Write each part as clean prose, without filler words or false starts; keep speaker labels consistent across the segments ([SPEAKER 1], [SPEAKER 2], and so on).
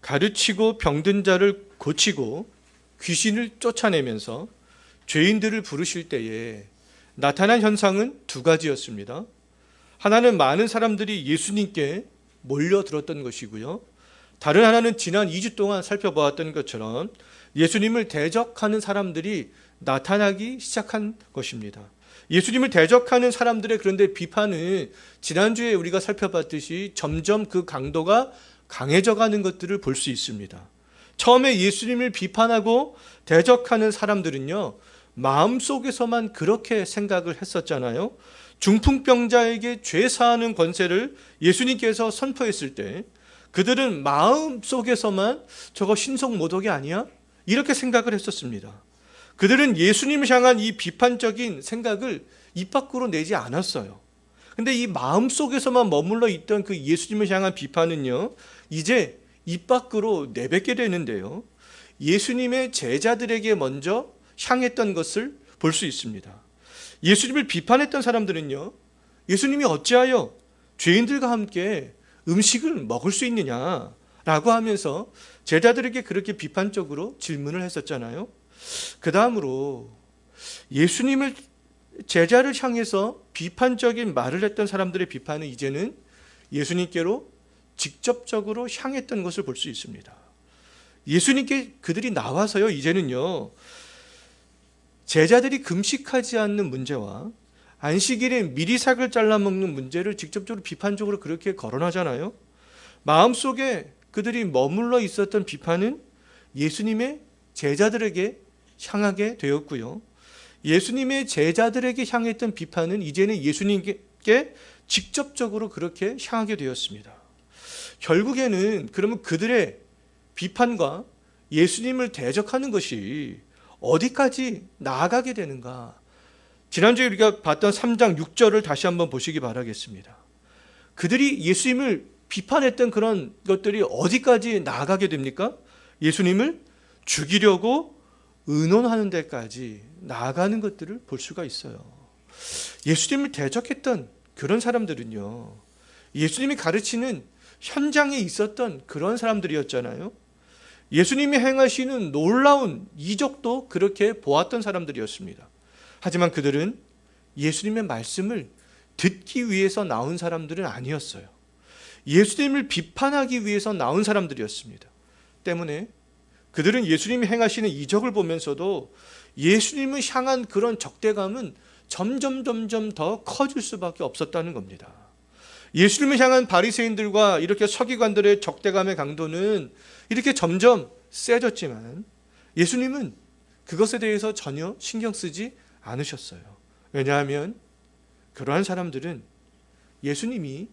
[SPEAKER 1] 가르치고 병든 자를 고치고 귀신을 쫓아내면서 죄인들을 부르실 때에 나타난 현상은 두 가지였습니다. 하나는 많은 사람들이 예수님께 몰려들었던 것이고요. 다른 하나는 지난 2주 동안 살펴보았던 것처럼 예수님을 대적하는 사람들이 나타나기 시작한 것입니다. 예수님을 대적하는 사람들의 그런데 비판은 지난주에 우리가 살펴봤듯이 점점 그 강도가 강해져 가는 것들을 볼 수 있습니다. 처음에 예수님을 비판하고 대적하는 사람들은요, 마음속에서만 그렇게 생각을 했었잖아요. 중풍병자에게 죄 사하는 권세를 예수님께서 선포했을 때 그들은 마음속에서만 저거 신성모독이 아니야? 이렇게 생각을 했었습니다. 그들은 예수님을 향한 이 비판적인 생각을 입 밖으로 내지 않았어요. 근데 이 마음속에서만 머물러 있던 그 예수님을 향한 비판은요, 이제 입 밖으로 내뱉게 되는데요. 예수님의 제자들에게 먼저 향했던 것을 볼 수 있습니다. 예수님을 비판했던 사람들은요, 예수님이 어찌하여 죄인들과 함께 음식을 먹을 수 있느냐라고 하면서 제자들에게 그렇게 비판적으로 질문을 했었잖아요. 그 다음으로 예수님을 제자를 향해서 비판적인 말을 했던 사람들의 비판은 이제는 예수님께로 직접적으로 향했던 것을 볼 수 있습니다. 예수님께 그들이 나와서요, 이제는요, 제자들이 금식하지 않는 문제와 안식일에 미리삭을 잘라 먹는 문제를 직접적으로 비판적으로 그렇게 거론하잖아요. 마음속에 그들이 머물러 있었던 비판은 예수님의 제자들에게 향하게 되었고요. 예수님의 제자들에게 향했던 비판은 이제는 예수님께 직접적으로 그렇게 향하게 되었습니다. 결국에는 그러면 그들의 비판과 예수님을 대적하는 것이 어디까지 나아가게 되는가? 지난주에 우리가 봤던 3장 6절을 다시 한번 보시기 바라겠습니다. 그들이 예수님을 비판했던 그런 것들이 어디까지 나아가게 됩니까? 예수님을 죽이려고 의논하는 데까지 나아가는 것들을 볼 수가 있어요. 예수님을 대적했던 그런 사람들은요, 예수님이 가르치는 현장에 있었던 그런 사람들이었잖아요. 예수님이 행하시는 놀라운 이적도 그렇게 보았던 사람들이었습니다. 하지만 그들은 예수님의 말씀을 듣기 위해서 나온 사람들은 아니었어요. 예수님을 비판하기 위해서 나온 사람들이었습니다. 때문에 그들은 예수님이 행하시는 이적을 보면서도 예수님을 향한 그런 적대감은 점점 더 커질 수밖에 없었다는 겁니다. 예수님을 향한 바리새인들과 이렇게 서기관들의 적대감의 강도는 이렇게 점점 세졌지만 예수님은 그것에 대해서 전혀 신경 쓰지 않으셨어요. 왜냐하면 그러한 사람들은 예수님이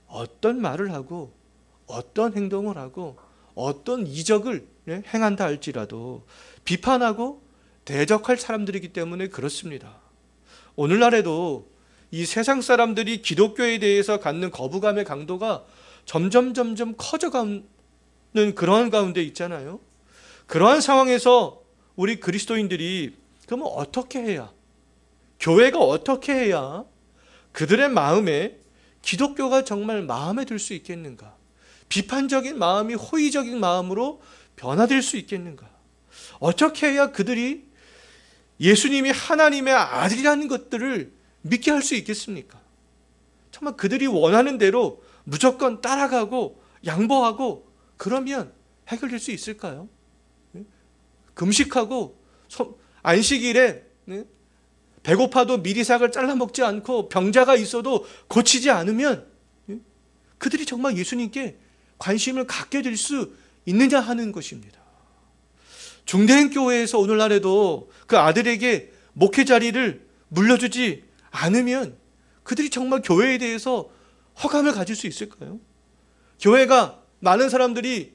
[SPEAKER 1] 어떤 말을 하고 어떤 행동을 하고 어떤 이적을 행한다 할지라도 비판하고 대적할 사람들이기 때문에 그렇습니다. 오늘날에도 이 세상 사람들이 기독교에 대해서 갖는 거부감의 강도가 점점 커져가는 그러한 가운데 있잖아요. 그러한 상황에서 우리 그리스도인들이 그러면 어떻게 해야, 교회가 어떻게 해야 그들의 마음에 기독교가 정말 마음에 들 수 있겠는가? 비판적인 마음이 호의적인 마음으로 변화될 수 있겠는가? 어떻게 해야 그들이 예수님이 하나님의 아들이라는 것들을 믿게 할 수 있겠습니까? 정말 그들이 원하는 대로 무조건 따라가고 양보하고 그러면 해결될 수 있을까요? 금식하고 안식일에 배고파도 미리삭을 잘라 먹지 않고 병자가 있어도 고치지 않으면 그들이 정말 예수님께 관심을 갖게 될 수 있느냐 하는 것입니다. 중대한 교회에서 오늘날에도 그 아들에게 목회 자리를 물려주지 않으면 그들이 정말 교회에 대해서 허감을 가질 수 있을까요? 교회가 많은 사람들이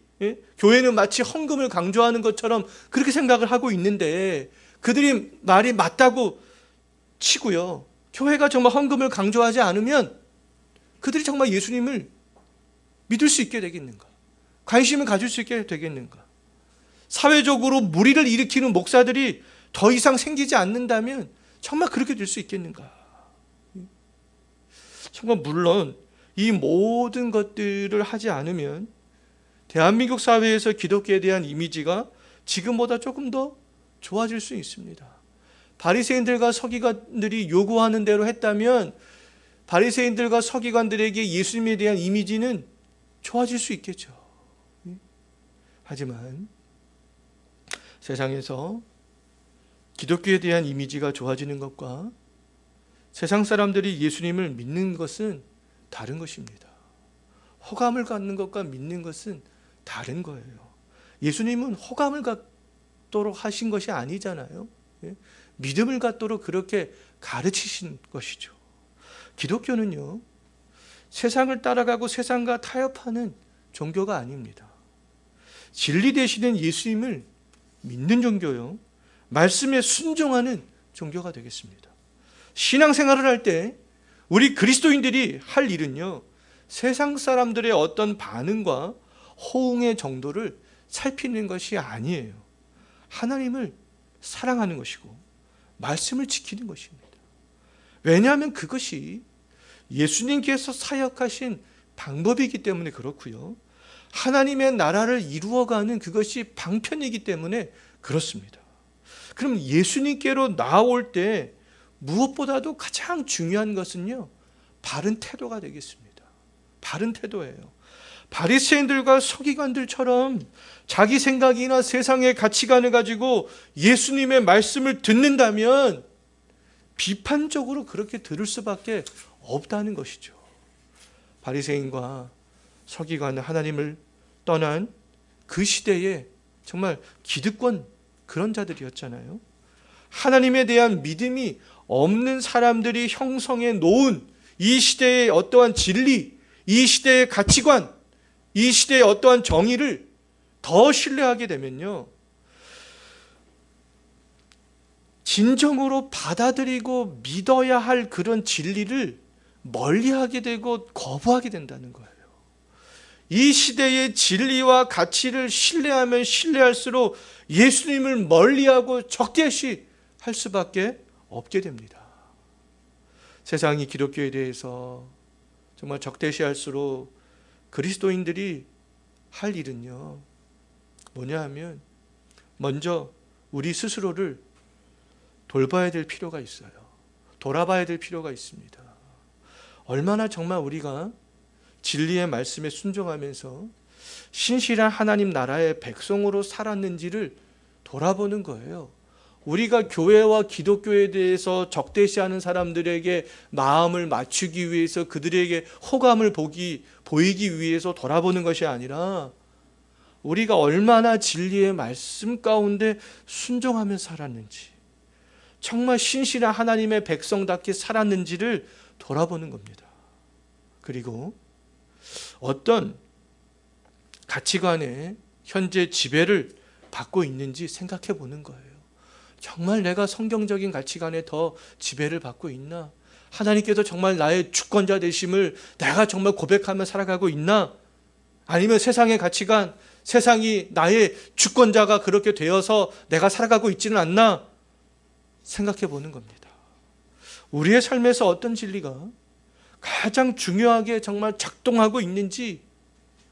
[SPEAKER 1] 교회는 마치 헌금을 강조하는 것처럼 그렇게 생각을 하고 있는데 그들이 말이 맞다고 치고요. 교회가 정말 헌금을 강조하지 않으면 그들이 정말 예수님을 믿을 수 있게 되겠는가? 관심을 가질 수 있게 되겠는가? 사회적으로 무리를 일으키는 목사들이 더 이상 생기지 않는다면 정말 그렇게 될 수 있겠는가? 정말 물론 이 모든 것들을 하지 않으면 대한민국 사회에서 기독교에 대한 이미지가 지금보다 조금 더 좋아질 수 있습니다. 바리새인들과 서기관들이 요구하는 대로 했다면 바리새인들과 서기관들에게 예수님에 대한 이미지는 좋아질 수 있겠죠. 하지만 세상에서 기독교에 대한 이미지가 좋아지는 것과 세상 사람들이 예수님을 믿는 것은 다른 것입니다. 호감을 갖는 것과 믿는 것은 다른 거예요. 예수님은 호감을 갖도록 하신 것이 아니잖아요. 믿음을 갖도록 그렇게 가르치신 것이죠. 기독교는요, 세상을 따라가고 세상과 타협하는 종교가 아닙니다. 진리 되시는 예수님을 믿는 종교요, 말씀에 순종하는 종교가 되겠습니다. 신앙생활을 할 때 우리 그리스도인들이 할 일은요, 세상 사람들의 어떤 반응과 호응의 정도를 살피는 것이 아니에요. 하나님을 사랑하는 것이고 말씀을 지키는 것입니다. 왜냐하면 그것이 예수님께서 사역하신 방법이기 때문에 그렇고요, 하나님의 나라를 이루어가는 그것이 방편이기 때문에 그렇습니다. 그럼 예수님께로 나아올 때 무엇보다도 가장 중요한 것은요, 바른 태도가 되겠습니다. 바른 태도예요. 바리새인들과 서기관들처럼 자기 생각이나 세상의 가치관을 가지고 예수님의 말씀을 듣는다면 비판적으로 그렇게 들을 수밖에 없다는 것이죠. 바리새인과 서기관은 하나님을 떠난 그 시대에 정말 기득권 그런 자들이었잖아요. 하나님에 대한 믿음이 없는 사람들이 형성해 놓은 이 시대의 어떠한 진리, 이 시대의 가치관, 이 시대의 어떠한 정의를 더 신뢰하게 되면요, 진정으로 받아들이고 믿어야 할 그런 진리를 멀리하게 되고 거부하게 된다는 거예요. 이 시대의 진리와 가치를 신뢰하면 신뢰할수록 예수님을 멀리하고 적대시 할 수밖에 없게 됩니다. 세상이 기독교에 대해서 정말 적대시할수록 그리스도인들이 할 일은요, 뭐냐 하면 먼저 우리 스스로를 돌봐야 될 필요가 있어요. 돌아봐야 될 필요가 있습니다. 얼마나 정말 우리가 진리의 말씀에 순종하면서 신실한 하나님 나라의 백성으로 살았는지를 돌아보는 거예요. 우리가 교회와 기독교에 대해서 적대시하는 사람들에게 마음을 맞추기 위해서 그들에게 호감을 보이기 위해서 돌아보는 것이 아니라 우리가 얼마나 진리의 말씀 가운데 순종하며 살았는지, 정말 신실한 하나님의 백성답게 살았는지를 돌아보는 겁니다. 그리고 어떤 가치관에 현재 지배를 받고 있는지 생각해 보는 거예요. 정말 내가 성경적인 가치관에 더 지배를 받고 있나? 하나님께서 정말 나의 주권자 되심을 내가 정말 고백하며 살아가고 있나? 아니면 세상의 가치관, 세상이 나의 주권자가 그렇게 되어서 내가 살아가고 있지는 않나? 생각해 보는 겁니다. 우리의 삶에서 어떤 진리가 가장 중요하게 정말 작동하고 있는지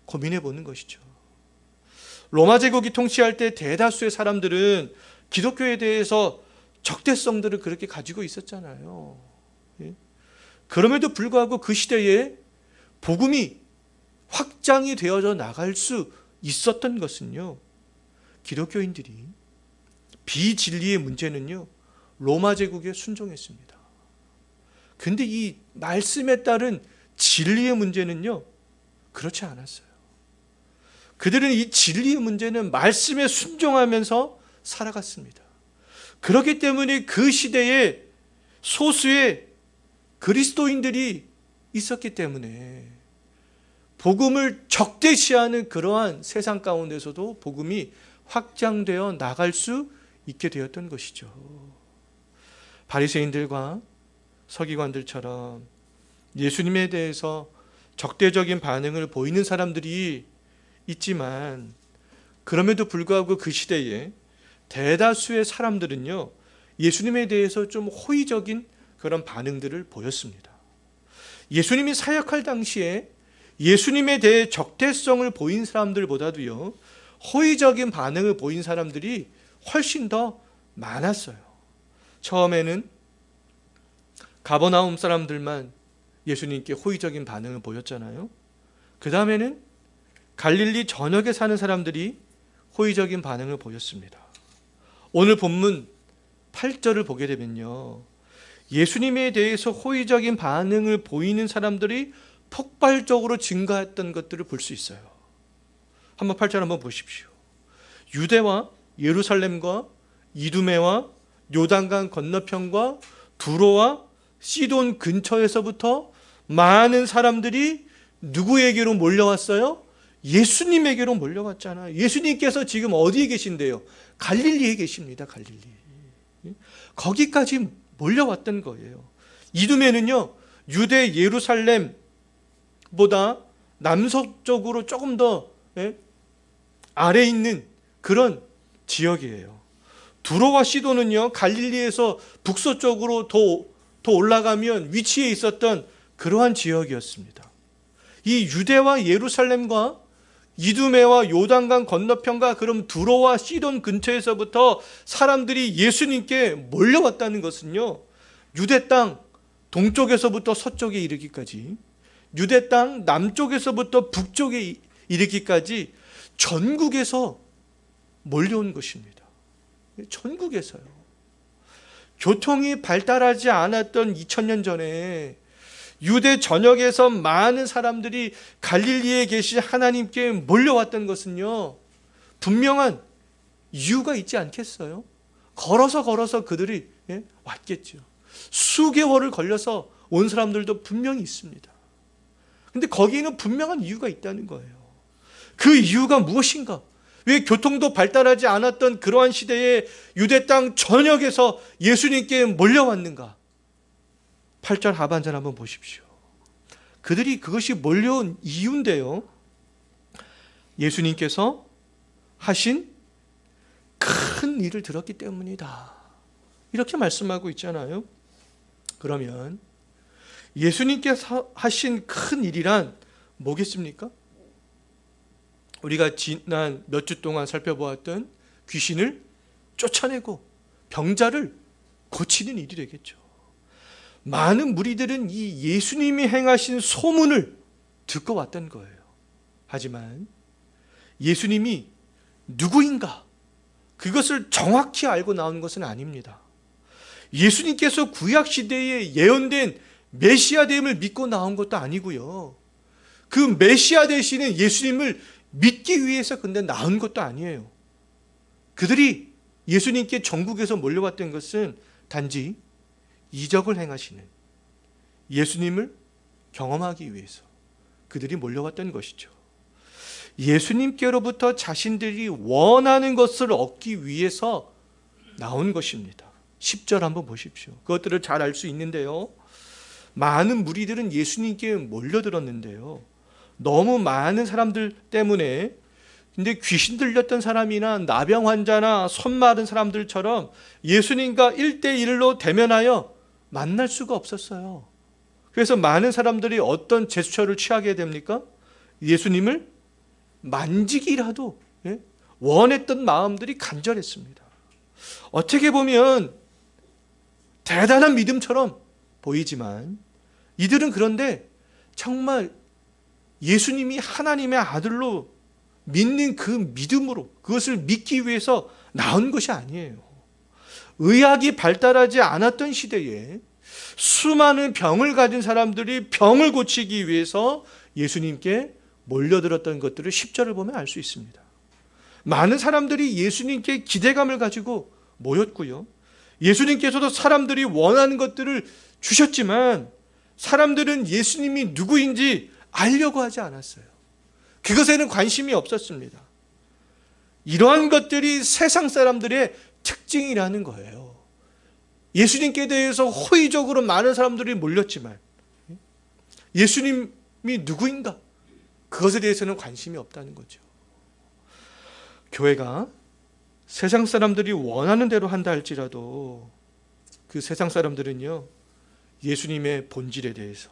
[SPEAKER 1] 고민해 보는 것이죠. 로마 제국이 통치할 때 대다수의 사람들은 기독교에 대해서 적대성들을 그렇게 가지고 있었잖아요. 그럼에도 불구하고 그 시대에 복음이 확장이 되어져 나갈 수 있었던 것은요, 기독교인들이 비진리의 문제는요, 로마 제국에 순종했습니다. 근데 이 말씀에 따른 진리의 문제는요, 그렇지 않았어요. 그들은 이 진리의 문제는 말씀에 순종하면서 살아갔습니다. 그렇기 때문에 그 시대에 소수의 그리스도인들이 있었기 때문에 복음을 적대시하는 그러한 세상 가운데서도 복음이 확장되어 나갈 수 있게 되었던 것이죠. 바리새인들과 서기관들처럼 예수님에 대해서 적대적인 반응을 보이는 사람들이 있지만, 그럼에도 불구하고 그 시대에 대다수의 사람들은요, 예수님에 대해서 좀 호의적인 그런 반응들을 보였습니다. 예수님이 사역할 당시에 예수님에 대해 적대성을 보인 사람들보다도요, 호의적인 반응을 보인 사람들이 훨씬 더 많았어요. 처음에는 가버나움 사람들만 예수님께 호의적인 반응을 보였잖아요. 그 다음에는 갈릴리 전역에 사는 사람들이 호의적인 반응을 보였습니다. 오늘 본문 8절을 보게 되면요, 예수님에 대해서 호의적인 반응을 보이는 사람들이 폭발적으로 증가했던 것들을 볼 수 있어요. 한번 8절 한번 보십시오. 유대와 예루살렘과 이두메와 요단강 건너편과 두로와 시돈 근처에서부터 많은 사람들이 누구에게로 몰려왔어요? 예수님에게로 몰려왔잖아요. 예수님께서 지금 어디에 계신데요? 갈릴리에 계십니다. 갈릴리. 거기까지 몰려왔던 거예요. 이두메는요, 유대 예루살렘보다 남서쪽으로 조금 더 아래에 있는 그런 지역이에요. 두로와 시도는요, 갈릴리에서 북서쪽으로 더 올라가면 위치에 있었던 그러한 지역이었습니다. 이 유대와 예루살렘과 이두메와 요단강 건너편과 그럼 두로와 시돈 근처에서부터 사람들이 예수님께 몰려왔다는 것은요, 유대 땅 동쪽에서부터 서쪽에 이르기까지, 유대 땅 남쪽에서부터 북쪽에 이르기까지 전국에서 몰려온 것입니다. 전국에서요. 교통이 발달하지 않았던 2000년 전에 유대 전역에서 많은 사람들이 갈릴리에 계신 하나님께 몰려왔던 것은요, 분명한 이유가 있지 않겠어요? 걸어서 그들이 왔겠죠. 수개월을 걸려서 온 사람들도 분명히 있습니다. 근데 거기에는 분명한 이유가 있다는 거예요. 그 이유가 무엇인가? 왜 교통도 발달하지 않았던 그러한 시대에 유대 땅 전역에서 예수님께 몰려왔는가? 8절 하반절 한번 보십시오. 그들이 그것이 몰려온 이유인데요, 예수님께서 하신 큰 일을 들었기 때문이다, 이렇게 말씀하고 있잖아요. 그러면 예수님께서 하신 큰 일이란 뭐겠습니까? 우리가 지난 몇 주 동안 살펴보았던 귀신을 쫓아내고 병자를 고치는 일이 되겠죠. 많은 무리들은 이 예수님이 행하신 소문을 듣고 왔던 거예요. 하지만 예수님이 누구인가, 그것을 정확히 알고 나온 것은 아닙니다. 예수님께서 구약시대에 예언된 메시아됨을 믿고 나온 것도 아니고요, 그 메시아 되시는 예수님을 믿기 위해서 근데 나온 것도 아니에요. 그들이 예수님께 전국에서 몰려왔던 것은 단지 이적을 행하시는 예수님을 경험하기 위해서 그들이 몰려왔던 것이죠. 예수님께로부터 자신들이 원하는 것을 얻기 위해서 나온 것입니다. 10절 한번 보십시오. 그것들을 잘 알 수 있는데요, 많은 무리들은 예수님께 몰려들었는데요, 너무 많은 사람들 때문에, 근데 귀신 들렸던 사람이나 나병 환자나 손 마른 사람들처럼 예수님과 1대1로 대면하여 만날 수가 없었어요. 그래서 많은 사람들이 어떤 제스처를 취하게 됩니까? 예수님을 만지기라도 원했던 마음들이 간절했습니다. 어떻게 보면 대단한 믿음처럼 보이지만 이들은 그런데 정말 예수님이 하나님의 아들로 믿는 그 믿음으로, 그것을 믿기 위해서 나온 것이 아니에요. 의학이 발달하지 않았던 시대에 수많은 병을 가진 사람들이 병을 고치기 위해서 예수님께 몰려들었던 것들을 10절을 보면 알 수 있습니다. 많은 사람들이 예수님께 기대감을 가지고 모였고요, 예수님께서도 사람들이 원하는 것들을 주셨지만 사람들은 예수님이 누구인지 알려고 하지 않았어요. 그것에는 관심이 없었습니다. 이러한 것들이 세상 사람들의 특징이라는 거예요. 예수님께 대해서 호의적으로 많은 사람들이 몰렸지만 예수님이 누구인가, 그것에 대해서는 관심이 없다는 거죠. 교회가 세상 사람들이 원하는 대로 한다 할지라도 그 세상 사람들은요, 예수님의 본질에 대해서,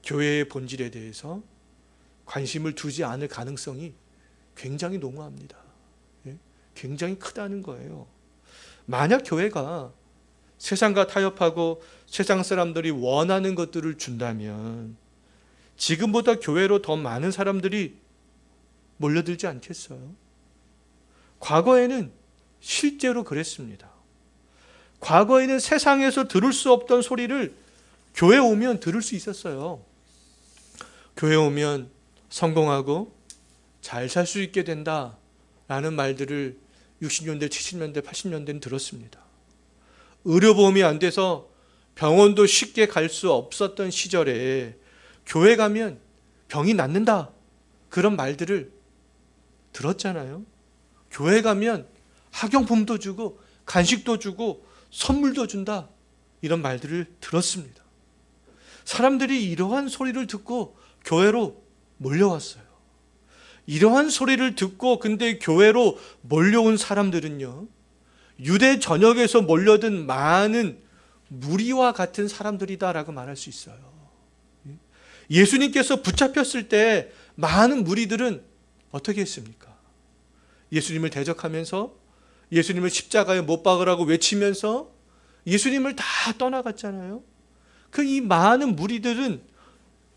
[SPEAKER 1] 교회의 본질에 대해서 관심을 두지 않을 가능성이 굉장히 농후합니다. 예? 굉장히 크다는 거예요. 만약 교회가 세상과 타협하고 세상 사람들이 원하는 것들을 준다면 지금보다 교회로 더 많은 사람들이 몰려들지 않겠어요? 과거에는 실제로 그랬습니다. 과거에는 세상에서 들을 수 없던 소리를 교회 오면 들을 수 있었어요. 교회 오면 성공하고 잘 살 수 있게 된다라는 말들을 60년대, 70년대, 80년대는 들었습니다. 의료보험이 안 돼서 병원도 쉽게 갈 수 없었던 시절에 교회 가면 병이 낫는다, 그런 말들을 들었잖아요. 교회 가면 학용품도 주고 간식도 주고 선물도 준다, 이런 말들을 들었습니다. 사람들이 이러한 소리를 듣고 교회로 몰려왔어요. 이러한 소리를 듣고 근데 교회로 몰려온 사람들은요, 유대 전역에서 몰려든 많은 무리와 같은 사람들이다라고 말할 수 있어요. 예수님께서 붙잡혔을 때 많은 무리들은 어떻게 했습니까? 예수님을 대적하면서 예수님을 십자가에 못 박으라고 외치면서 예수님을 다 떠나갔잖아요. 그 이 많은 무리들은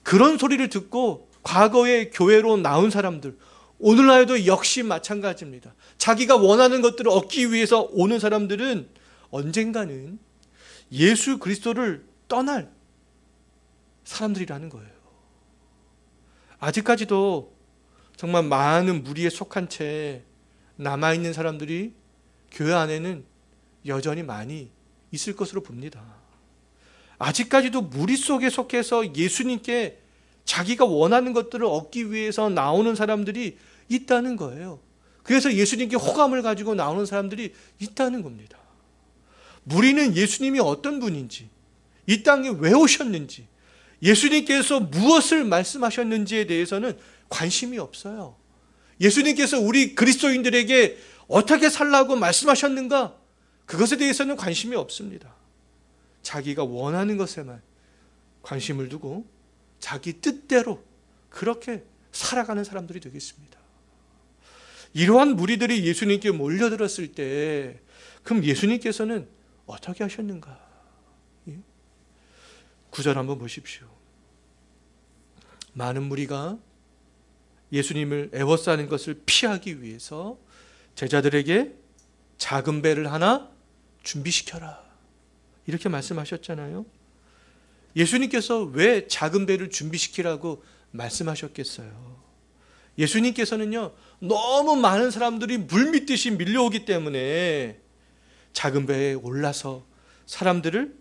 [SPEAKER 1] 그런 소리를 듣고 과거에 교회로 나온 사람들, 오늘날도 역시 마찬가지입니다. 자기가 원하는 것들을 얻기 위해서 오는 사람들은 언젠가는 예수 그리스도를 떠날 사람들이라는 거예요. 아직까지도 정말 많은 무리에 속한 채 남아있는 사람들이 교회 안에는 여전히 많이 있을 것으로 봅니다. 아직까지도 무리 속에 속해서 예수님께 자기가 원하는 것들을 얻기 위해서 나오는 사람들이 있다는 거예요. 그래서 예수님께 호감을 가지고 나오는 사람들이 있다는 겁니다. 무리는 예수님이 어떤 분인지, 이 땅에 왜 오셨는지, 예수님께서 무엇을 말씀하셨는지에 대해서는 관심이 없어요. 예수님께서 우리 그리스도인들에게 어떻게 살라고 말씀하셨는가, 그것에 대해서는 관심이 없습니다. 자기가 원하는 것에만 관심을 두고 자기 뜻대로 그렇게 살아가는 사람들이 되겠습니다. 이러한 무리들이 예수님께 몰려들었을 때 그럼 예수님께서는 어떻게 하셨는가? 9절 한번 보십시오. 많은 무리가 예수님을 애워싸는 것을 피하기 위해서 제자들에게 작은 배를 하나 준비시켜라, 이렇게 말씀하셨잖아요. 예수님께서 왜 작은 배를 준비시키라고 말씀하셨겠어요? 예수님께서는요, 너무 많은 사람들이 물밀듯이 밀려오기 때문에 작은 배에 올라서 사람들을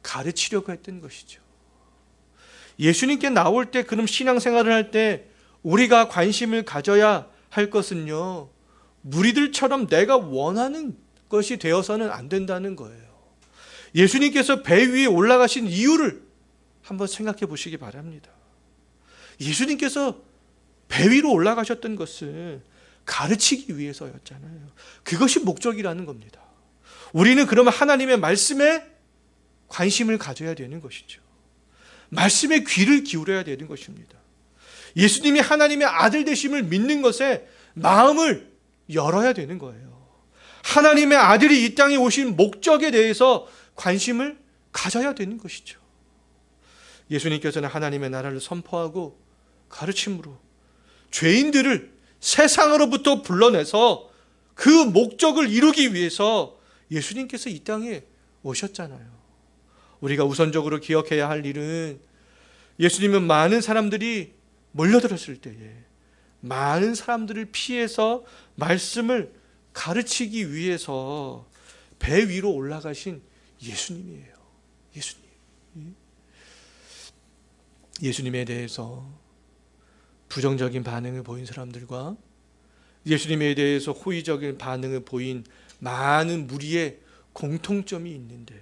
[SPEAKER 1] 가르치려고 했던 것이죠. 예수님께 나올 때, 그럼 신앙생활을 할 때 우리가 관심을 가져야 할 것은요, 무리들처럼 내가 원하는 것이 되어서는 안 된다는 거예요. 예수님께서 배 위에 올라가신 이유를 한번 생각해 보시기 바랍니다. 예수님께서 배 위로 올라가셨던 것은 가르치기 위해서였잖아요. 그것이 목적이라는 겁니다. 우리는 그러면 하나님의 말씀에 관심을 가져야 되는 것이죠. 말씀에 귀를 기울여야 되는 것입니다. 예수님이 하나님의 아들 되심을 믿는 것에 마음을 열어야 되는 거예요. 하나님의 아들이 이 땅에 오신 목적에 대해서 관심을 가져야 되는 것이죠. 예수님께서는 하나님의 나라를 선포하고 가르침으로 죄인들을 세상으로부터 불러내서 그 목적을 이루기 위해서 예수님께서 이 땅에 오셨잖아요. 우리가 우선적으로 기억해야 할 일은, 예수님은 많은 사람들이 몰려들었을 때에 많은 사람들을 피해서 말씀을 가르치기 위해서 배 위로 올라가신 예수님이에요. 예수님. 예수님에 대해서 부정적인 반응을 보인 사람들과 예수님에 대해서 호의적인 반응을 보인 많은 무리의 공통점이 있는데요.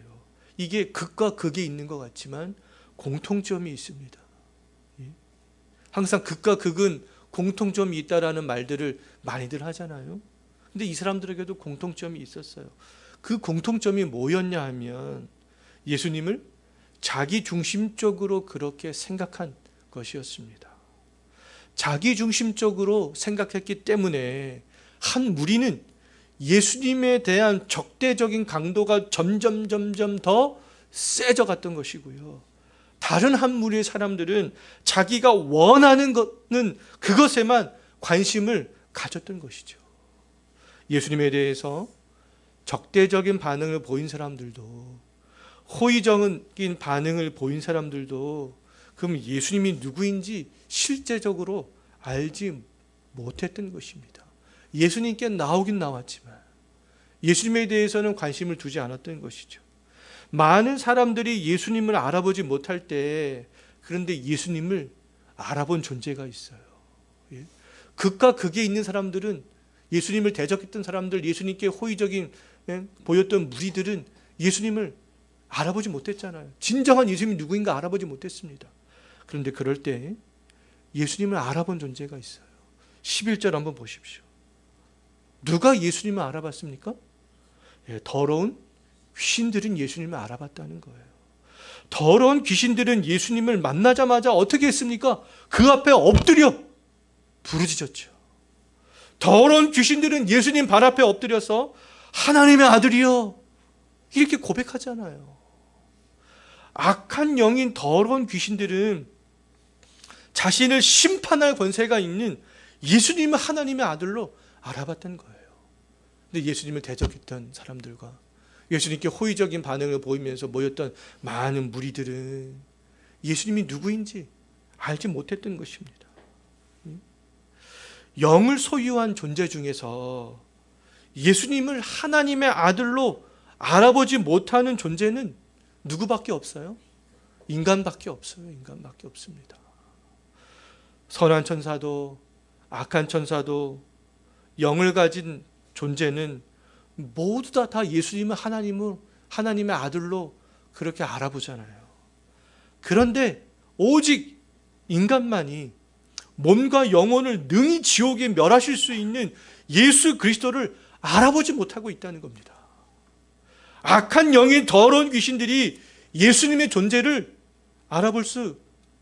[SPEAKER 1] 이게 극과 극이 있는 것 같지만 공통점이 있습니다. 항상 극과 극은 공통점이 있다라는 말들을 많이들 하잖아요. 근데 이 사람들에게도 공통점이 있었어요. 그 공통점이 뭐였냐 하면 예수님을 자기 중심적으로 그렇게 생각한 것이었습니다. 자기중심적으로 생각했기 때문에 한 무리는 예수님에 대한 적대적인 강도가 점점 더 세져 갔던 것이고요. 다른 한 무리의 사람들은 자기가 원하는 것은 그것에만 관심을 가졌던 것이죠. 예수님에 대해서 적대적인 반응을 보인 사람들도, 호의적인 반응을 보인 사람들도 그럼 예수님이 누구인지 실제적으로 알지 못했던 것입니다. 예수님께 나오긴 나왔지만 예수님에 대해서는 관심을 두지 않았던 것이죠. 많은 사람들이 예수님을 알아보지 못할 때, 그런데 예수님을 알아본 존재가 있어요. 극과 극에 있는 사람들은, 예수님을 대적했던 사람들, 예수님께 호의적인 보였던 무리들은 예수님을 알아보지 못했잖아요. 진정한 예수님이 누구인가 알아보지 못했습니다. 그런데 그럴 때 예수님을 알아본 존재가 있어요. 11절 한번 보십시오. 누가 예수님을 알아봤습니까? 더러운 귀신들은 예수님을 알아봤다는 거예요. 더러운 귀신들은 예수님을 만나자마자 어떻게 했습니까? 그 앞에 엎드려 부르짖었죠. 더러운 귀신들은 예수님 발 앞에 엎드려서 하나님의 아들이여 이렇게 고백하잖아요. 악한 영인 더러운 귀신들은 자신을 심판할 권세가 있는 예수님을 하나님의 아들로 알아봤던 거예요. 근데 예수님을 대적했던 사람들과 예수님께 호의적인 반응을 보이면서 모였던 많은 무리들은 예수님이 누구인지 알지 못했던 것입니다. 영을 소유한 존재 중에서 예수님을 하나님의 아들로 알아보지 못하는 존재는 누구밖에 없어요? 인간밖에 없어요. 인간밖에 없습니다. 선한 천사도 악한 천사도 영을 가진 존재는 모두 다 예수님을 하나님의 아들로 그렇게 알아보잖아요. 그런데 오직 인간만이 몸과 영혼을 능히 지옥에 멸하실 수 있는 예수 그리스도를 알아보지 못하고 있다는 겁니다. 악한 영인 더러운 귀신들이 예수님의 존재를 알아볼 수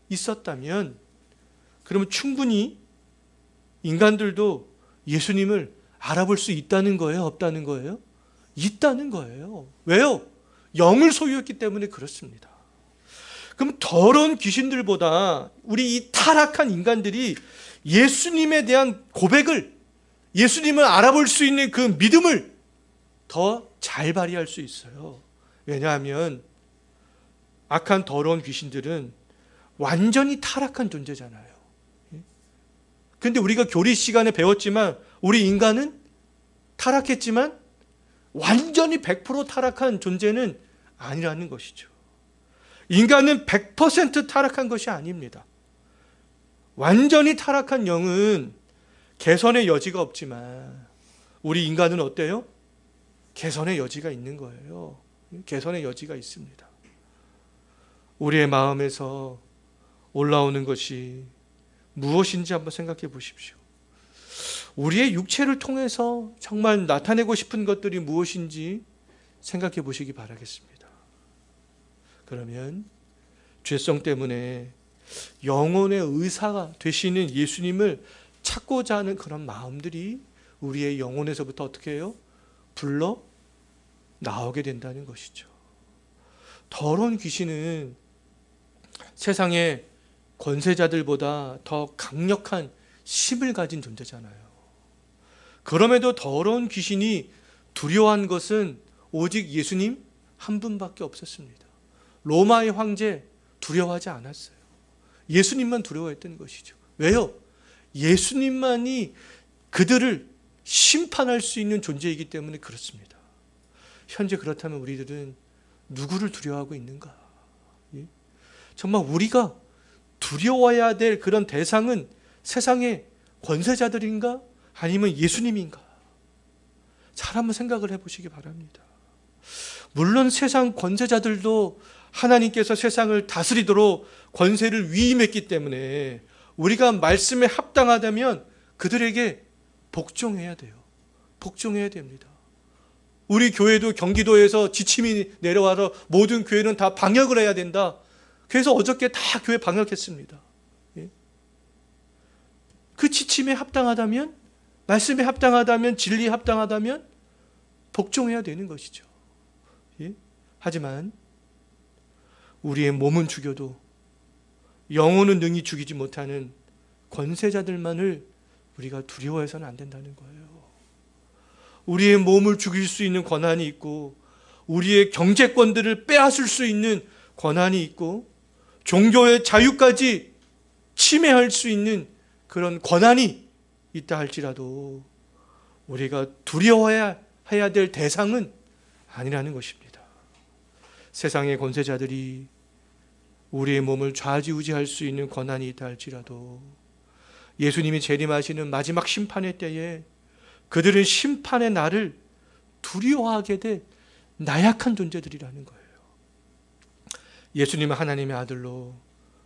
[SPEAKER 1] 있었다면, 그러면 충분히 인간들도 예수님을 알아볼 수 있다는 거예요? 없다는 거예요? 있다는 거예요. 왜요? 영을 소유했기 때문에 그렇습니다. 그럼 더러운 귀신들보다 우리 이 타락한 인간들이 예수님에 대한 고백을, 예수님을 알아볼 수 있는 그 믿음을 더 잘 발휘할 수 있어요. 왜냐하면 악한 더러운 귀신들은 완전히 타락한 존재잖아요. 그런데 우리가 교리 시간에 배웠지만 우리 인간은 타락했지만 완전히 100% 타락한 존재는 아니라는 것이죠. 인간은 100% 타락한 것이 아닙니다. 완전히 타락한 영은 개선의 여지가 없지만 우리 인간은 어때요? 개선의 여지가 있는 거예요. 개선의 여지가 있습니다. 우리의 마음에서 올라오는 것이 무엇인지 한번 생각해 보십시오. 우리의 육체를 통해서 정말 나타내고 싶은 것들이 무엇인지 생각해 보시기 바라겠습니다. 그러면 죄성 때문에 영혼의 의사가 되시는 예수님을 찾고자 하는 그런 마음들이 우리의 영혼에서부터 어떻게 해요? 불러 나오게 된다는 것이죠. 더러운 귀신은 세상의 권세자들보다 더 강력한 힘을 가진 존재잖아요. 그럼에도 더러운 귀신이 두려워한 것은 오직 예수님 한 분밖에 없었습니다. 로마의 황제 두려워하지 않았어요. 예수님만 두려워했던 것이죠. 왜요? 예수님만이 그들을 심판할 수 있는 존재이기 때문에 그렇습니다. 현재 그렇다면 우리들은 누구를 두려워하고 있는가? 정말 우리가 두려워해야 될 그런 대상은 세상의 권세자들인가? 아니면 예수님인가? 잘 한번 생각을 해보시기 바랍니다. 물론 세상 권세자들도 하나님께서 세상을 다스리도록 권세를 위임했기 때문에 우리가 말씀에 합당하다면 그들에게 복종해야 돼요. 복종해야 됩니다. 우리 교회도 경기도에서 지침이 내려와서 모든 교회는 다 방역을 해야 된다. 그래서 어저께 다 교회 방역했습니다. 가르침에 합당하다면, 말씀에 합당하다면, 진리에 합당하다면 복종해야 되는 것이죠. 예? 하지만 우리의 몸은 죽여도 영혼은 능히 죽이지 못하는 권세자들만을 우리가 두려워해서는 안 된다는 거예요. 우리의 몸을 죽일 수 있는 권한이 있고, 우리의 경제권들을 빼앗을 수 있는 권한이 있고, 종교의 자유까지 침해할 수 있는 그런 권한이 있다 할지라도 우리가 두려워해야 될 대상은 아니라는 것입니다. 세상의 권세자들이 우리의 몸을 좌지우지할 수 있는 권한이 있다 할지라도 예수님이 재림하시는 마지막 심판의 때에 그들은 심판의 날을 두려워하게 돼 나약한 존재들이라는 거예요. 예수님은 하나님의 아들로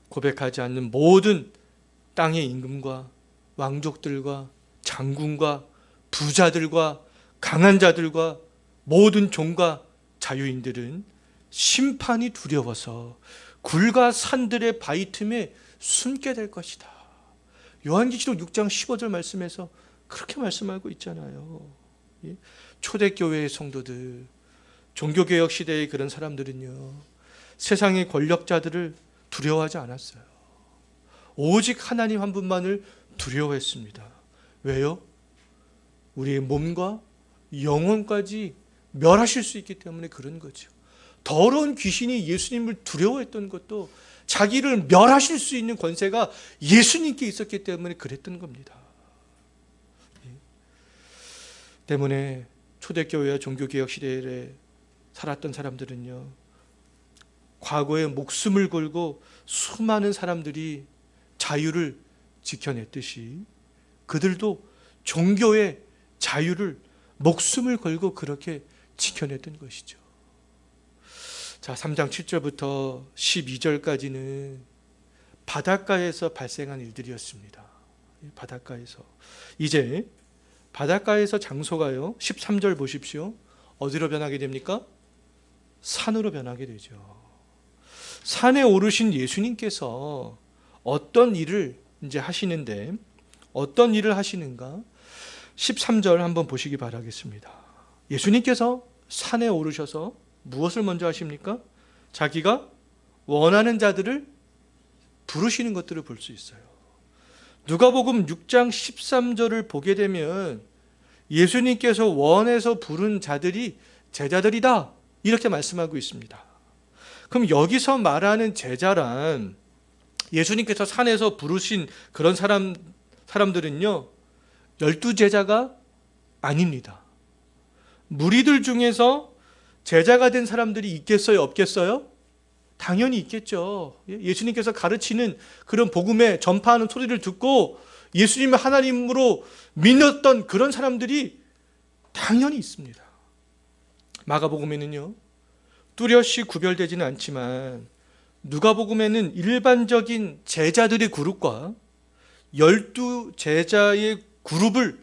[SPEAKER 1] 고백하지 않는 모든 땅의 임금과 왕족들과 장군과 부자들과 강한 자들과 모든 종과 자유인들은 심판이 두려워서 굴과 산들의 바위 틈에 숨게 될 것이다. 요한계시록 6장 15절 말씀에서 그렇게 말씀하고 있잖아요. 초대교회의 성도들, 종교개혁 시대의 그런 사람들은요, 세상의 권력자들을 두려워하지 않았어요. 오직 하나님 한 분만을 두려워했습니다. 왜요? 우리의 몸과 영혼까지 멸하실 수 있기 때문에 그런 거죠. 더러운 귀신이 예수님을 두려워했던 것도 자기를 멸하실 수 있는 권세가 예수님께 있었기 때문에 그랬던 겁니다. 때문에 초대교회와 종교개혁 시대에 살았던 사람들은요, 과거에 목숨을 걸고 수많은 사람들이 자유를 지켜냈듯이 그들도 종교의 자유를 목숨을 걸고 그렇게 지켜냈던 것이죠. 자, 3장 7절부터 12절까지는 바닷가에서 발생한 일들이었습니다. 바닷가에서. 이제 바닷가에서 장소가요, 13절 보십시오. 어디로 변하게 됩니까? 산으로 변하게 되죠. 산에 오르신 예수님께서 어떤 일을 이제 하시는데, 어떤 일을 하시는가? 13절 한번 보시기 바라겠습니다. 예수님께서 산에 오르셔서 무엇을 먼저 하십니까? 자기가 원하는 자들을 부르시는 것들을 볼 수 있어요. 누가복음 6장 13절을 보게 되면 예수님께서 원해서 부른 자들이 제자들이다, 이렇게 말씀하고 있습니다. 그럼 여기서 말하는 제자란 예수님께서 산에서 부르신 그런 사람들은요, 12제자가 아닙니다. 무리들 중에서 제자가 된 사람들이 있겠어요, 없겠어요? 당연히 있겠죠. 예수님께서 가르치는 그런 복음에 전파하는 소리를 듣고 예수님을 하나님으로 믿었던 그런 사람들이 당연히 있습니다. 마가복음에는요, 뚜렷이 구별되지는 않지만 누가복음에는 일반적인 제자들의 그룹과 12제자의 그룹을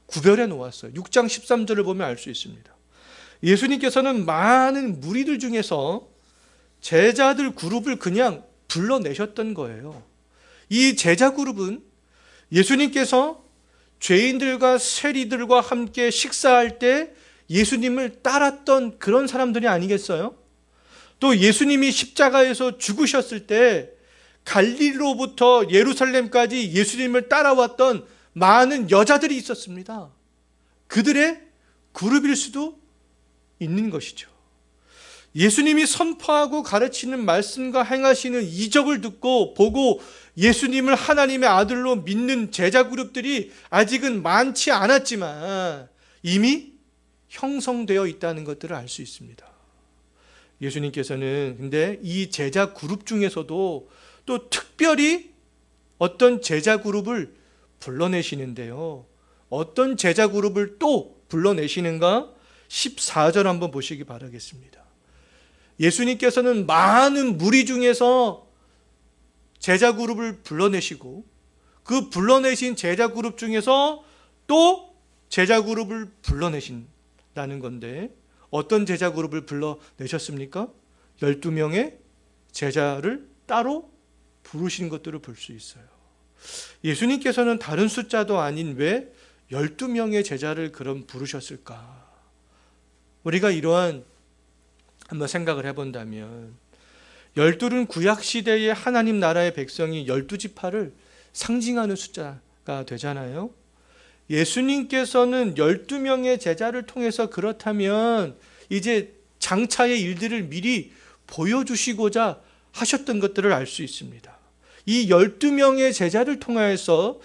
[SPEAKER 1] 구별해 놓았어요. 6장 13절을 보면 알 수 있습니다. 예수님께서는 많은 무리들 중에서 제자들 그룹을 그냥 불러내셨던 거예요. 이 제자 그룹은 예수님께서 죄인들과 세리들과 함께 식사할 때 예수님을 따랐던 그런 사람들이 아니겠어요? 또 예수님이 십자가에서 죽으셨을 때 갈릴리로부터 예루살렘까지 예수님을 따라왔던 많은 여자들이 있었습니다. 그들의 그룹일 수도 있는 것이죠. 예수님이 선포하고 가르치는 말씀과 행하시는 이적을 듣고 보고 예수님을 하나님의 아들로 믿는 제자 그룹들이 아직은 많지 않았지만 이미 형성되어 있다는 것들을 알 수 있습니다. 예수님께서는 근데 이 제자 그룹 중에서도 또 특별히 어떤 제자 그룹을 불러내시는데요. 어떤 제자 그룹을 또 불러내시는가? 14절 한번 보시기 바라겠습니다. 예수님께서는 많은 무리 중에서 제자 그룹을 불러내시고 그 불러내신 제자 그룹 중에서 또 제자 그룹을 불러내신다는 건데 어떤 제자 그룹을 불러내셨습니까? 12명의 제자를 따로 부르신 것들을 볼 수 있어요. 예수님께서는 다른 숫자도 아닌 왜 12명의 제자를 그럼 부르셨을까? 우리가 이러한 한번 생각을 해본다면 12는 구약시대의 하나님 나라의 백성이 12지파를 상징하는 숫자가 되잖아요. 예수님께서는 12명의 제자를 통해서 그렇다면 이제 장차의 일들을 미리 보여주시고자 하셨던 것들을 알 수 있습니다. 이 12명의 제자를 통하여서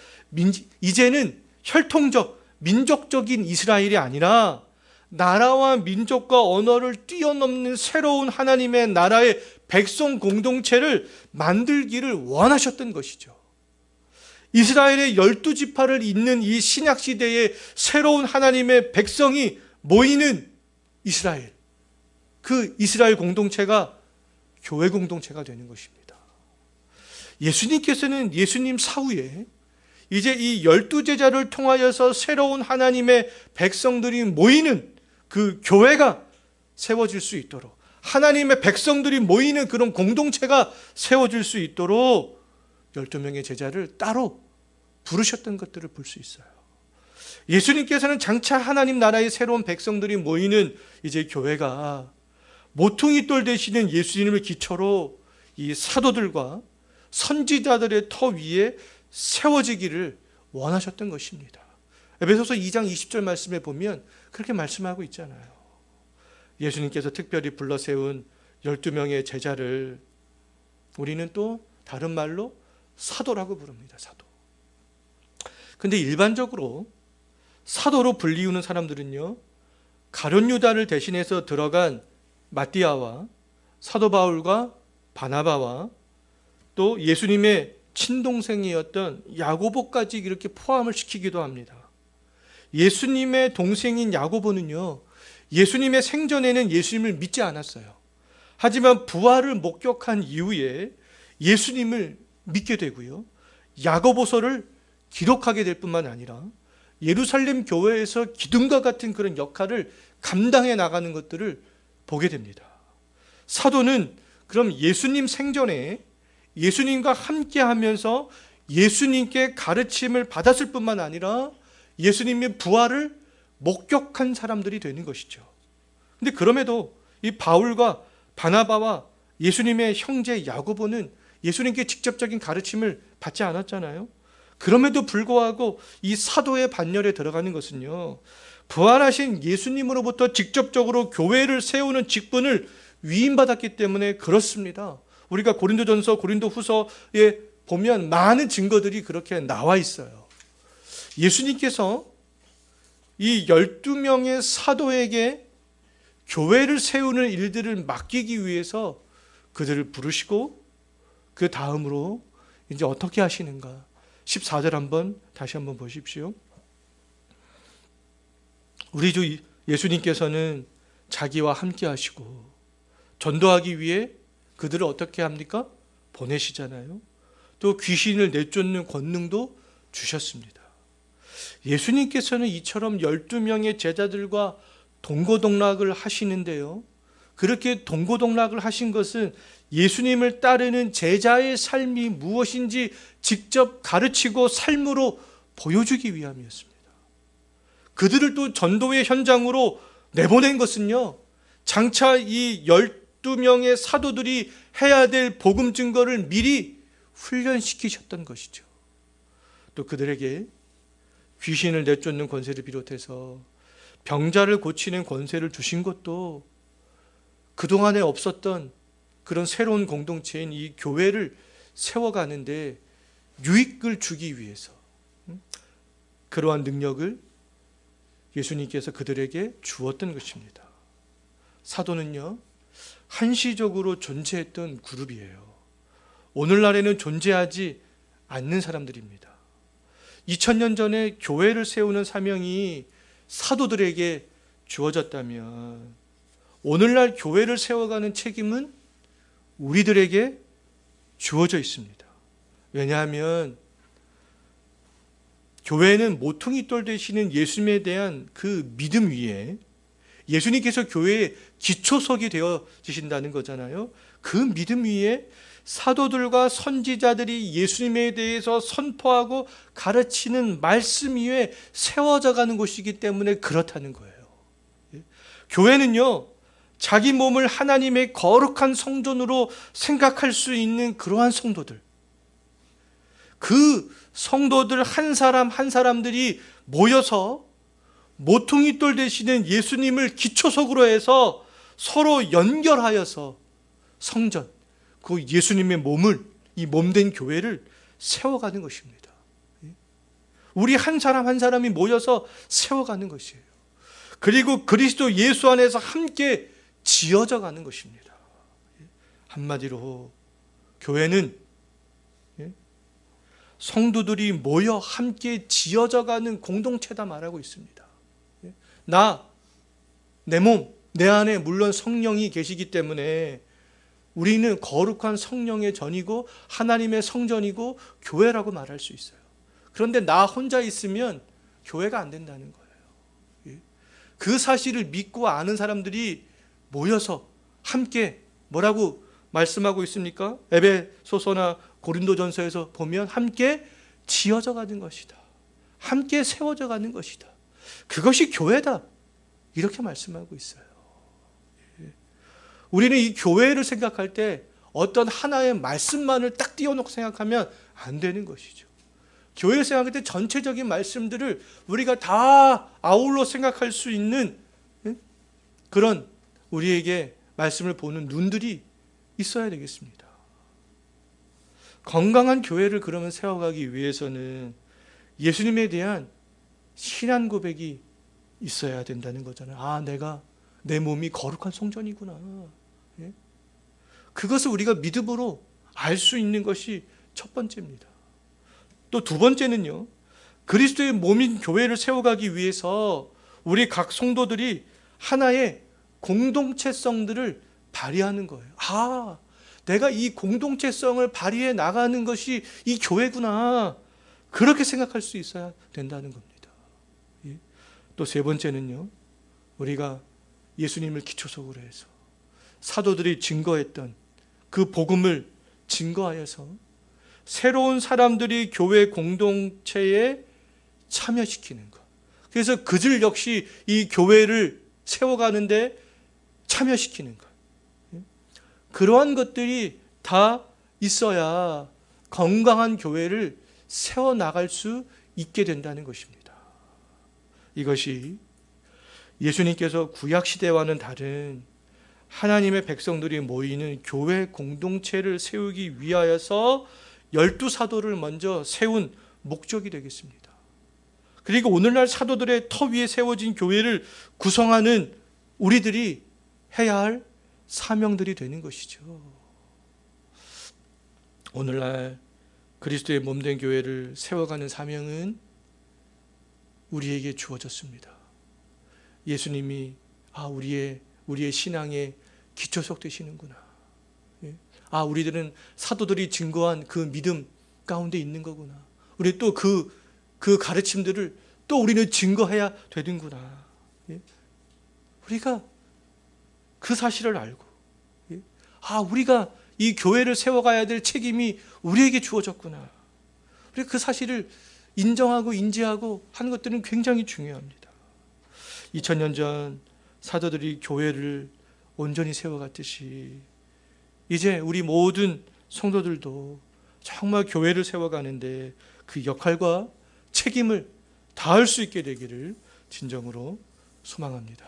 [SPEAKER 1] 이제는 혈통적, 민족적인 이스라엘이 아니라 나라와 민족과 언어를 뛰어넘는 새로운 하나님의 나라의 백성 공동체를 만들기를 원하셨던 것이죠. 이스라엘의 12지파를 잇는 이 신약시대의 새로운 하나님의 백성이 모이는 이스라엘, 그 이스라엘 공동체가 교회 공동체가 되는 것입니다. 예수님께서는 예수님 사후에 이제 이 12제자를 통하여서 새로운 하나님의 백성들이 모이는 그 교회가 세워질 수 있도록, 하나님의 백성들이 모이는 그런 공동체가 세워질 수 있도록 12명의 제자를 따로 부르셨던 것들을 볼 수 있어요. 예수님께서는 장차 하나님 나라의 새로운 백성들이 모이는 이제 교회가 모퉁이돌 되시는 예수님을 기초로 이 사도들과 선지자들의 터 위에 세워지기를 원하셨던 것입니다. 에베소서 2장 20절 말씀에 보면 그렇게 말씀하고 있잖아요. 예수님께서 특별히 불러 세운 12명의 제자를 우리는 또 다른 말로 사도라고 부릅니다. 사도. 근데 일반적으로 사도로 불리우는 사람들은요, 가룟 유다를 대신해서 들어간 마띠아와 사도 바울과 바나바와 또 예수님의 친동생이었던 야고보까지 이렇게 포함을 시키기도 합니다. 예수님의 동생인 야고보는요, 예수님의 생전에는 예수님을 믿지 않았어요. 하지만 부활을 목격한 이후에 예수님을 믿게 되고요, 야고보서를 기록하게 될 뿐만 아니라 예루살렘 교회에서 기둥과 같은 그런 역할을 감당해 나가는 것들을 보게 됩니다. 사도는 그럼 예수님 생전에 예수님과 함께 하면서 예수님께 가르침을 받았을 뿐만 아니라 예수님의 부활을 목격한 사람들이 되는 것이죠. 근데 그럼에도 이 바울과 바나바와 예수님의 형제 야고보는 예수님께 직접적인 가르침을 받지 않았잖아요. 그럼에도 불구하고 이 사도의 반열에 들어가는 것은요, 부활하신 예수님으로부터 직접적으로 교회를 세우는 직분을 위임받았기 때문에 그렇습니다. 우리가 고린도전서, 고린도후서에 보면 많은 증거들이 그렇게 나와 있어요. 예수님께서 이 12명의 사도에게 교회를 세우는 일들을 맡기기 위해서 그들을 부르시고 그 다음으로 이제 어떻게 하시는가? 14절 다시 한번 보십시오. 우리 주 예수님께서는 자기와 함께 하시고 전도하기 위해 그들을 어떻게 합니까? 보내시잖아요. 또 귀신을 내쫓는 권능도 주셨습니다. 예수님께서는 이처럼 12명의 제자들과 동고동락을 하시는데요, 그렇게 동고동락을 하신 것은 예수님을 따르는 제자의 삶이 무엇인지 직접 가르치고 삶으로 보여주기 위함이었습니다. 그들을 또 전도의 현장으로 내보낸 것은요, 장차 이 12명의 사도들이 해야 될 복음 증거를 미리 훈련시키셨던 것이죠. 또 그들에게 귀신을 내쫓는 권세를 비롯해서 병자를 고치는 권세를 주신 것도 그동안에 없었던 그런 새로운 공동체인 이 교회를 세워가는데 유익을 주기 위해서 그러한 능력을 예수님께서 그들에게 주었던 것입니다. 사도는요, 한시적으로 존재했던 그룹이에요. 오늘날에는 존재하지 않는 사람들입니다. 2000년 전에 교회를 세우는 사명이 사도들에게 주어졌다면 오늘날 교회를 세워가는 책임은 우리들에게 주어져 있습니다. 왜냐하면 교회는 모퉁이돌 되시는 예수님에 대한 그 믿음 위에 예수님께서 교회의 기초석이 되어지신다는 거잖아요. 그 믿음 위에 사도들과 선지자들이 예수님에 대해서 선포하고 가르치는 말씀 위에 세워져 가는 곳이기 때문에 그렇다는 거예요. 교회는요, 자기 몸을 하나님의 거룩한 성전으로 생각할 수 있는 그러한 성도들, 그 성도들 한 사람 한 사람들이 모여서 모퉁이돌 되시는 예수님을 기초석으로 해서 서로 연결하여서 성전, 그 예수님의 몸을, 이 몸된 교회를 세워가는 것입니다. 우리 한 사람 한 사람이 모여서 세워가는 것이에요. 그리고 그리스도 예수 안에서 함께 지어져 가는 것입니다. 한마디로 교회는 성도들이 모여 함께 지어져 가는 공동체다 말하고 있습니다. 내 몸, 내 안에 물론 성령이 계시기 때문에 우리는 거룩한 성령의 전이고 하나님의 성전이고 교회라고 말할 수 있어요. 그런데 나 혼자 있으면 교회가 안 된다는 거예요. 그 사실을 믿고 아는 사람들이 모여서 함께 뭐라고 말씀하고 있습니까? 에베소서나 고린도전서에서 보면 함께 지어져 가는 것이다. 함께 세워져 가는 것이다. 그것이 교회다. 이렇게 말씀하고 있어요. 우리는 이 교회를 생각할 때 어떤 하나의 말씀만을 딱 띄워놓고 생각하면 안 되는 것이죠. 교회를 생각할 때 전체적인 말씀들을 우리가 다 아울러 생각할 수 있는 그런 우리에게 말씀을 보는 눈들이 있어야 되겠습니다. 건강한 교회를 그러면 세워가기 위해서는 예수님에 대한 신앙 고백이 있어야 된다는 거잖아요. 내 몸이 거룩한 성전이구나. 그것을 우리가 믿음으로 알 수 있는 것이 첫 번째입니다. 또 두 번째는요, 그리스도의 몸인 교회를 세워가기 위해서 우리 각 성도들이 하나의 공동체성들을 발휘하는 거예요. 내가 이 공동체성을 발휘해 나가는 것이 이 교회구나. 그렇게 생각할 수 있어야 된다는 겁니다. 또 세 번째는요, 우리가 예수님을 기초석으로 해서 사도들이 증거했던 그 복음을 증거하여서 새로운 사람들이 교회 공동체에 참여시키는 것. 그래서 그들 역시 이 교회를 세워가는데 참여시키는 것. 그러한 것들이 다 있어야 건강한 교회를 세워나갈 수 있게 된다는 것입니다. 이것이 예수님께서 구약시대와는 다른 하나님의 백성들이 모이는 교회 공동체를 세우기 위하여서 12사도를 먼저 세운 목적이 되겠습니다. 그리고 오늘날 사도들의 터 위에 세워진 교회를 구성하는 우리들이 해야 할 사명들이 되는 것이죠. 오늘날 그리스도의 몸된 교회를 세워가는 사명은 우리에게 주어졌습니다. 예수님이 우리의 신앙의 기초석 되시는구나. 우리들은 사도들이 증거한 그 믿음 가운데 있는 거구나. 우리 또 그 가르침들을 또 우리는 증거해야 되는구나. 우리가 그 사실을 알고, 우리가 이 교회를 세워가야 될 책임이 우리에게 주어졌구나. 우리가 그 사실을 인정하고 인지하고 하는 것들은 굉장히 중요합니다. 2000년 전 사도들이 교회를 온전히 세워갔듯이 이제 우리 모든 성도들도 정말 교회를 세워가는데 그 역할과 책임을 다할 수 있게 되기를 진정으로 소망합니다.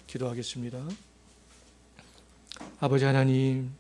[SPEAKER 1] 기도하겠습니다. 아버지 하나님,